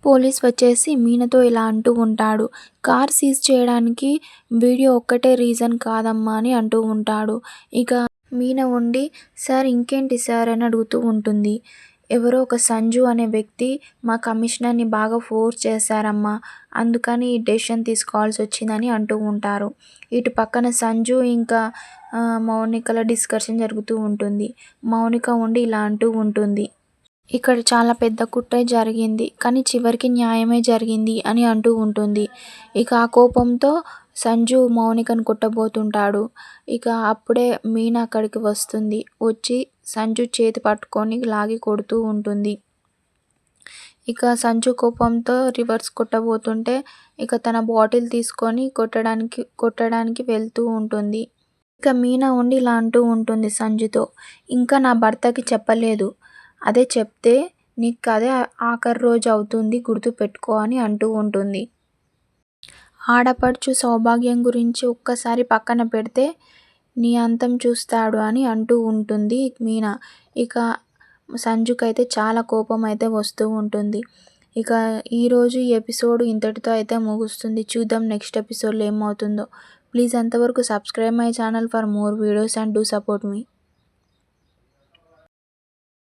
Police వచ్చేసి మీనాతో ఇలా అంటూ ఉంటాడు. కార్ సీజ్ చేయడానికి వీడియో ఒక్కటే రీజన్ కాదమ్మా అని అంటూ ఉంటాడు. ఇక మీనా ఉండి సార్ ఇంకేంటి సార్ అని అడుగుతూ ఉంటుంది. ఎవరో ఒక సంజు అనే వ్యక్తి మా కమిషనర్‌ని బాగా ఫోర్స్ చేశారమ్మా. అందుకని ఈ డెసిషన్ తీసుకోవాల్సి వచ్చిందని అంటూ ఉంటారు. ఇటు పక్కన సంజు ఇంకా మౌనికల డిస్కషన్ జరుగుతూ ఉంటుంది. మౌనిక ఉండి ఇలా అంటూ ఉంటుంది. ఇక్కడ చాలా పెద్ద కుట్రే జరిగింది. కానీ చివరికి న్యాయమే జరిగింది అని అంటూ ఉంటుంది. ఇక ఆ కోపంతో సంజు మౌనికను కొట్టబోతుంటాడు. ఇక అప్పుడే మీనా అక్కడికి వస్తుంది. వచ్చి సంజు చేతి పట్టుకొని లాగి కొడుతూ ఉంటుంది. ఇక సంజు కోపంతో రివర్స్ కొట్టబోతుంటే ఇక తన బాటిల్ తీసుకొని కొట్టడానికి వెళ్తూ ఉంటుంది. ఇక మీనా ఉండి ఇలా అంటూ ఉంటుంది సంజుతో, ఇంకా నా భర్తకి చెప్పలేదు. అదే చెప్తే నీకదే ఆఖరి రోజు అవుతుంది గుర్తుపెట్టుకో అని అంటూ ఉంటుంది. ఆడపడుచు సౌభాగ్యం గురించి ఒక్కసారి పక్కన పెడితే నీ అంతం చూస్తాడు అని అంటూ ఉంటుంది మీనా. ఇక సంజుకైతే చాలా కోపం అయితే వస్తూ ఉంటుంది. ఇక ఈరోజు ఈ ఎపిసోడ్ ఇంతటితో అయితే ముగుస్తుంది. చూద్దాం నెక్స్ట్ ఎపిసోడ్‌లో ఏమవుతుందో. ప్లీజ్ అంతవరకు subscribe my channel for more videos and do support me.